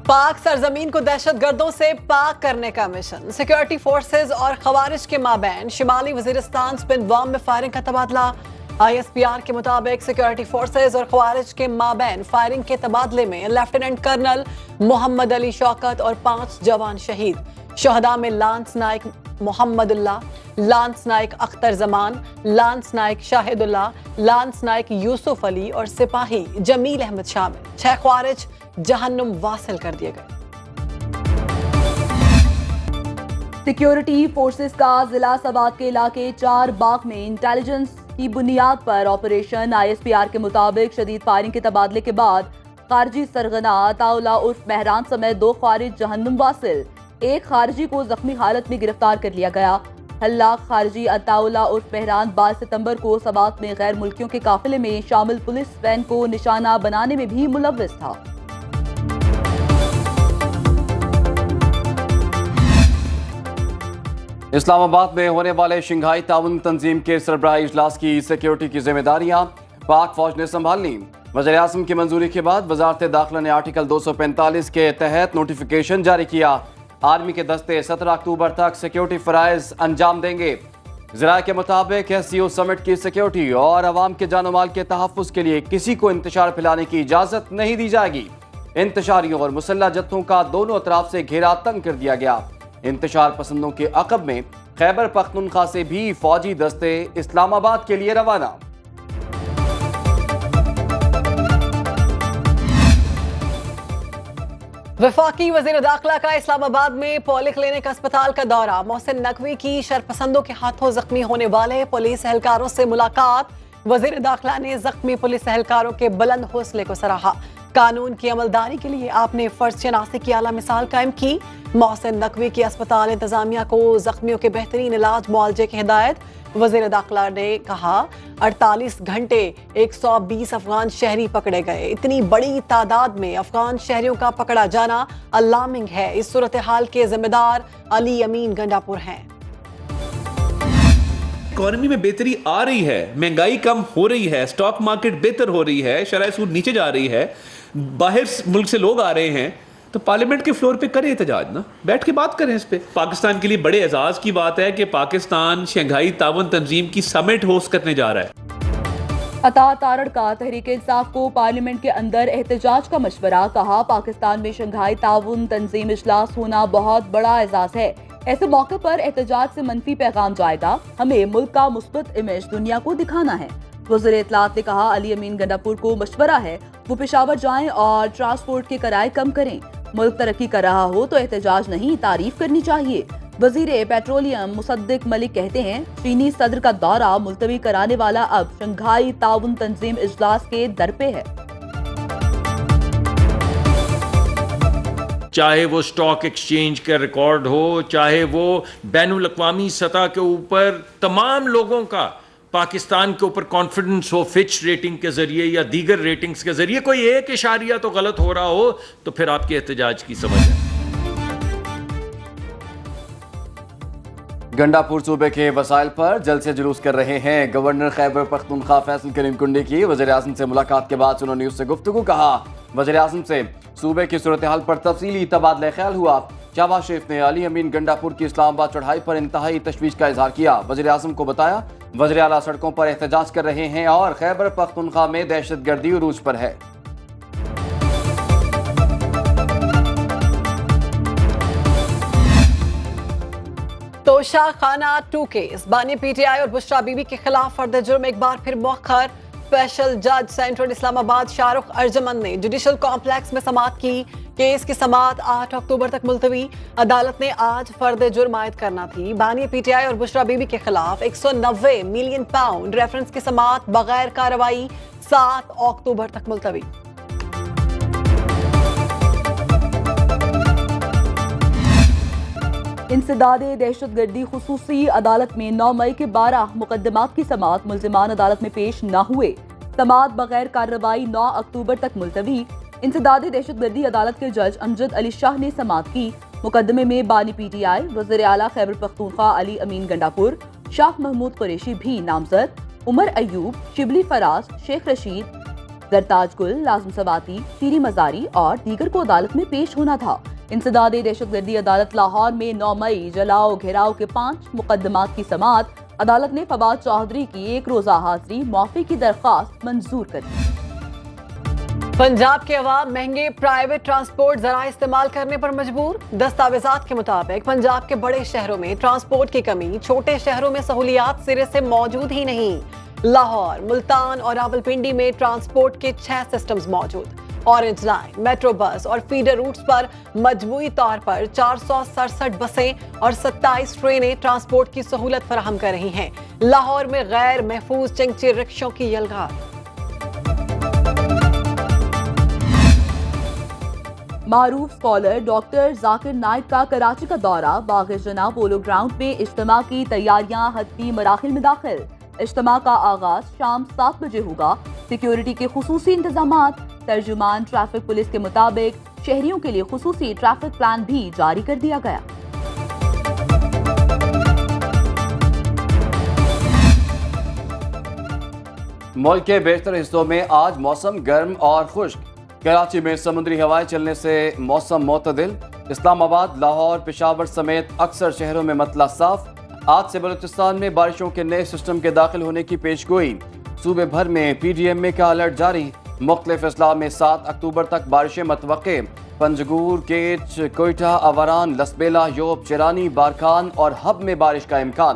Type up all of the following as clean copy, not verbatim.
पाक सरजमीन को दहशत गर्दों से पाक करने का मिशन। सिक्योरिटी फोर्सेज और खवारिज के माबैन शिमाली वजीरिस्तान स्पिनवाम में फायरिंग का तबादला। ISPR के मुताबिक सिक्योरिटी फोर्सेज और खवारिज के माबैन फायरिंग के तबादले में लेफ्टिनेंट कर्नल मोहम्मद अली शौकत और 5 जवान शहीद। शहदा में lance naik Mohammadullah, lance naik Akhtar Zaman, lance naik Shahidullah, lance naik Yusuf Ali और सिपाही जमील अहमद शामिल। 6 खवारिज जहन्नुम वासिल कर दिए गए। सिक्योरिटी फोर्सेस का जिला सबात के इलाके 4 बाग में इंटेलिजेंस की बुनियाद पर ऑपरेशन। ISPR के मुताबिक शदीद फायरिंग के तबादले के बाद खारजी सरगना अताउल्लाह उर्फ महरान समेत 2 खारिज जहन्नुम वासिल। एक खारजी को जख्मी हालत में गिरफ्तार कर लिया गया। हल्ला खारजी अताउल्लाह उर्फ महरान 22 सितंबर को सबात में गैर मुल्कियों के काफिले में शामिल पुलिस वैन को निशाना बनाने में भी मुलव्विस था। इस्लामाबाद में होने वाले शंघाई ताउन तंजीम के सरबराही इजलास की सिक्योरिटी की जिम्मेदारियां पाक फौज ने संभाल ली। वज़ीर आज़म की मंजूरी के बाद वजारत दाखिला ने आर्टिकल 245 के तहत नोटिफिकेशन जारी किया। आर्मी के दस्ते 17 अक्टूबर तक सिक्योरिटी फराइज अंजाम देंगे। ज़राए के मुताबिक SCO समिट की सिक्योरिटी और अवाम के जान माल के तहफ़्फ़ुज़ के लिए किसी को इंतशार फैलाने की इजाज़त नहीं दी जाएगी। इंतशारियों और मुसल्लह जत्थों का दोनों अतराफ से घेरा तंग कर दिया गया। इंतशार पसंदों के अक़ब में खैबर पख्तूनख्वा से भी फौजी दस्ते इस्लामाबाद के लिए रवाना। वफाकी वज़ीर दाखिला का इस्लामाबाद में पॉलीक्लिनिक अस्पताल का दौरा। मोहसिन नकवी की शरपसंदों के हाथों जख्मी होने वाले पुलिस एहलकारों से मुलाकात। वज़ीर दाखिला ने जख्मी पुलिस एहलकारों के बुलंद हौसले को सराहा। कानून की अमलदारी के लिए आपने फर्ज शनासी की आला मिसाल कायम की। मोहसिन नकवी की अस्पताल इंतजामिया को जख्मियों के बेहतरीन इलाज मुआवजे की हिदायत। वज़ीर दाखिला ने कहा 48 घंटे 120 अफगान शहरी पकड़े गए। इतनी बड़ी तादाद में अफगान शहरियों का पकड़ा जाना अलार्मिंग है। इस सूरत हाल के जिम्मेदार अली अमीन गंडापुर हैं। इकोनॉमी में बेहतरी आ रही है, महंगाई कम हो रही है, स्टॉक मार्केट बेहतर हो रही है, शरह सूद नीचे जा रही है, बाहर मुल्क से लोग आ रहे हैं, तो पार्लियामेंट के फ्लोर पे करें एहतजाज ना, बैठ के बात करें इस पे। पाकिस्तान के लिए बड़े एजाज की बात है कि पाकिस्तान शंघाई ताउन तंजीम की समिट होस्ट करने जा रहा है। अता तारड़ का तहरीक इंसाफ को पार्लियामेंट के अंदर एहतजाज का मशवरा। कहा पाकिस्तान में शंघाई ताउन तंजीम इजलास होना बहुत बड़ा एजाज है। ऐसे मौके पर एहतजाज से मनफी पैगाम जाएगा। हमें मुल्क का मुस्बत इमेज दुनिया को दिखाना है। वज़ीर इत्तलात ने कहा अली अमीन गंडापुर को मशवरा है वो पेशावर जाएं और ट्रांसपोर्ट के किराए कम करें। मुल्क तरक्की कर रहा हो तो एहतजाज नहीं तारीफ करनी चाहिए। वज़ीर पेट्रोलियम मुसद्दिक मलिक कहते हैं चीनी सदर का दौरा मुलतवी कराने वाला अब शंघाई ताउन तंजीम इजलास के दर पे है। चाहे वो स्टॉक एक्सचेंज का रिकॉर्ड हो, चाहे वो बैनुल अक़वामी सतह के ऊपर तमाम लोगों का पाकिस्तान के ऊपर कॉन्फिडेंस हो, फिच रेटिंग के जरिए या दीगर रेटिंग्स के जरिए कोई एक इशारिया तो गलत हो रहा हो तो फिर आपके एहतजाज की समझ है। गंडापुर सूबे के वसाइल पर जलसे जुलूस कर रहे हैं गवर्नर खैबर पख्तूनख्वा फैसल करीम कुंडी की। वज़ीर आज़म से मुलाकात के बाद सुनो न्यूज़ से गुफ्तगू। कहा वज़ीर आज़म से सूबे की सूरत हाल पर तफसीली तबादला ख्याल हुआ। शहबाज शरीफ ने अली अमीन गंडापुर की इस्लामाबाद चढ़ाई पर इंतहाई तशवीश का इजहार किया। वज़ीर आज़म को बताया वज़ीर आला सड़कों पर एहतजाज कर रहे हैं और खैबर पख्तूनख्वा में दहशतगर्दी उरूज पर है। तोशा खाना 2 केस बानी PTI और बुशरा बीबी के खिलाफ फर्द जुर्म एक बार फिर मौखर। स्पेशल जज सेंट्रल इस्लामाबाद शाहरुख अर्जमन ने जुडिशल कॉम्प्लेक्स में समाअत की। केस की समाअत 8 अक्टूबर तक मुलतवी। अदालत ने आज फर्द जुर्म आयद करना थी। बानी PTI और बुशरा बीबी के खिलाफ 190 मिलियन पाउंड रेफरेंस की समाअत बगैर कार्रवाई 7 अक्टूबर तक मुलतवी। इंसदादे दहशतगर्दी खुसूसी अदालत में 9 मई के 12 मुकदमात की समाअत मुल्जिमान अदालत में पेश न हुए। समाअत बगैर कार्रवाई 9 अक्टूबर तक मुलतवी। इंसदादे दहशतगर्दी अदालत के जज अमजद अली शाह ने समाअत की। मुकदमे में बानी PTI, वज़ीर आला खैबर पख्तूनख्वा अली अमीन गंडापुर, शाह महमूद कुरैशी भी नामजद, उमर अयूब, शिबली फराज, शेख रशीद, زرتاج گل، لازم سواتی، شیری مزاری اور دیگر کو عدالت میں پیش ہونا تھا۔ انسداد دہشت گردی عدالت لاہور میں 9 مئی جلاؤ گھیراؤ کے 5 مقدمات کی سماعت۔ عدالت نے فواد چودھری کی 1 روزہ حاضری معافی کی درخواست منظور کر دی۔ پنجاب کے عوام مہنگے پرائیویٹ ٹرانسپورٹ ذرائع استعمال کرنے پر مجبور۔ دستاویزات کے مطابق پنجاب کے بڑے شہروں میں ٹرانسپورٹ کی کمی، چھوٹے شہروں میں سہولیات سرے سے موجود ہی نہیں۔ لاہور، ملتان اور راولپنڈی میں ٹرانسپورٹ کے 6 سسٹمز موجود۔ اورنج لائن، میٹرو بس اور فیڈر روٹس پر مجموعی طور پر 467 بسیں اور 27 ٹرینیں ٹرانسپورٹ کی سہولت فراہم کر رہی ہیں۔ لاہور میں غیر محفوظ چنگچی رکشوں کی یلغار۔ معروف اسکالر ڈاکٹر ذاکر نائک کا کراچی کا دورہ، باغ جناح پولو گراؤنڈ میں اجتماع کی تیاریاں حتمی مراحل میں داخل۔ اجتماع کا آغاز شام 7 بجے ہوگا۔ سیکیورٹی کے خصوصی انتظامات۔ ترجمان ٹریفک پولیس کے مطابق شہریوں کے لیے خصوصی ٹریفک پلان بھی جاری کر دیا گیا۔ ملک کے بیشتر حصوں میں آج موسم گرم اور خشک۔ کراچی میں سمندری ہوائیں چلنے سے موسم معتدل۔ اسلام آباد، لاہور، پشاور سمیت اکثر شہروں میں مطلع صاف۔ آج سے بلوچستان میں بارشوں کے نئے سسٹم کے داخل ہونے کی پیش گوئی۔ صوبے بھر میں پی ڈی ایم اے کا الرٹ جاری۔ مختلف اضلاع میں 7 اکتوبر تک بارشیں متوقع۔ پنجگور، کیچ، کوئٹہ، اوران، لسبیلا، یوب، چرانی، بارکھان اور ہب میں بارش کا امکان۔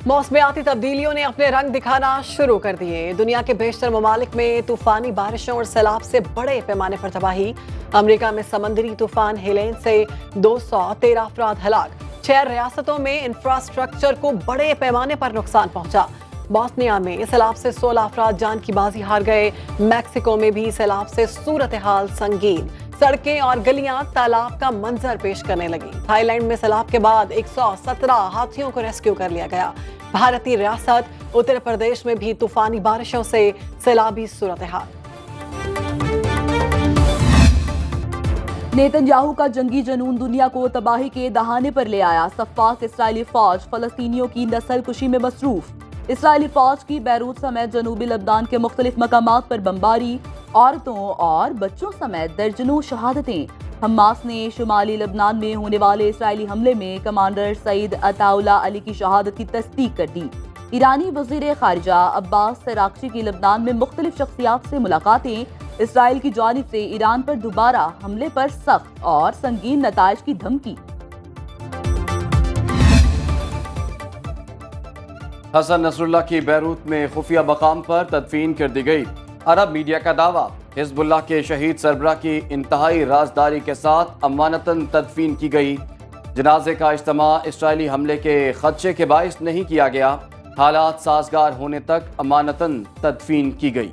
موسمیاتی تبدیلیوں نے اپنے رنگ دکھانا شروع کر دیے۔ دنیا کے بیشتر ممالک میں طوفانی بارشوں اور سیلاب سے بڑے پیمانے پر تباہی۔ امریکہ میں سمندری طوفان ہیلین سے 213 افراد ہلاک۔ 6 ریاستوں میں انفراسٹرکچر کو بڑے پیمانے پر نقصان پہنچا۔ بوسنیا میں سیلاب سے 16 افراد جان کی بازی ہار گئے۔ میکسیکو میں بھی سیلاب سے صورتحال سنگین، سڑکیں اور گلیاں تالاب کا منظر پیش کرنے لگی۔ تھائی لینڈ میں سیلاب کے بعد 117 ہاتھیوں کو ریسکیو کر لیا گیا۔ بھارتی ریاست اتر پردیش میں بھی طوفانی بارشوں سے سیلابی صورتحال۔ نیتن یاہو کا جنگی جنون دنیا کو تباہی کے دہانے پر لے آیا۔ سفاک اسرائیلی فوج فلسطینیوں کی نسل کشی میں مصروف۔ اسرائیلی فوج کی بیروت سمیت جنوبی لبنان کے مختلف مقامات پر بمباری، عورتوں اور بچوں سمیت درجنوں شہادتیں۔ حماس نے شمالی لبنان میں ہونے والے اسرائیلی حملے میں کمانڈر سعید عطا اللہ علی کی شہادت کی تصدیق کر دی۔ ایرانی وزیر خارجہ عباس سراقچی کی لبنان میں مختلف شخصیات سے ملاقاتیں۔ اسرائیل کی جانب سے ایران پر دوبارہ حملے پر سخت اور سنگین نتائج کی دھمکی۔ حسن نصر اللہ کی بیروت میں خفیہ مقام پر تدفین کر دی گئی۔ عرب میڈیا کا دعویٰ، حزب اللہ کے شہید سربراہ کی انتہائی رازداری کے ساتھ امانتاً تدفین کی گئی۔ جنازے کا اجتماع اسرائیلی حملے کے خدشے کے باعث نہیں کیا گیا۔ حالات سازگار ہونے تک امانتاً تدفین کی گئی۔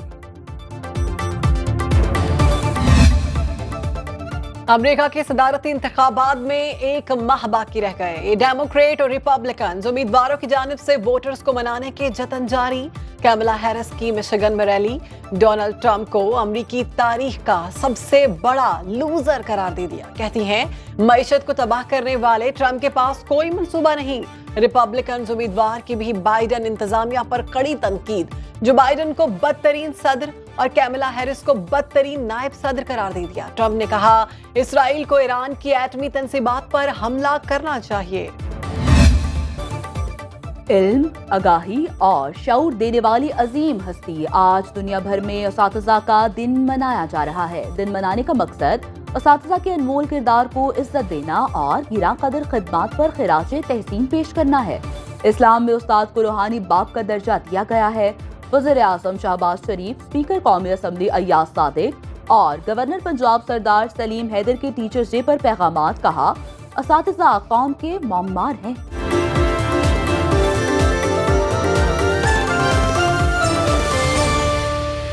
امریکہ کے صدارتی انتخابات میں 1 ماہ باقی رہ گئے۔ ڈیموکریٹ اور ریپبلکنز امیدواروں کی جانب سے ووٹرز کو منانے کے جتن جاری۔ کیملا ہیرس کی مشیگن میں ریلی۔ ڈونلڈ ٹرمپ کو امریکی تاریخ کا سب سے بڑا لوزر قرار دے دیا۔ کہتی ہیں معیشت کو تباہ کرنے والے ٹرمپ کے پاس کوئی منصوبہ نہیں۔ ریپبلکنز امیدوار کی بھی بائیڈن انتظامیہ پر کڑی تنقید۔ جو بائیڈن کو بدترین صدر اور کیملا ہیرس کو بدترین نائب صدر قرار دے دیا۔ ٹرمپ نے کہا اسرائیل کو ایران کی ایٹمی تنصیبات پر حملہ کرنا چاہیے۔ علم، آگاہی اور شعور دینے والی عظیم ہستی، آج دنیا بھر میں اساتذہ کا دن منایا جا رہا ہے۔ دن منانے کا مقصد اساتذہ کے انمول کردار کو عزت دینا اور گراں قدر خدمات پر خراج تحسین پیش کرنا ہے۔ اسلام میں استاد کو روحانی باپ کا درجہ دیا گیا ہے۔ وزیر اعظم شہباز شریف، اسپیکر قومی اسمبلی ایاز صادق اور گورنر پنجاب سردار سلیم حیدر کے ٹیچرز ڈے پر پیغامات۔ کہا اساتذہ قوم کے معمار ہیں۔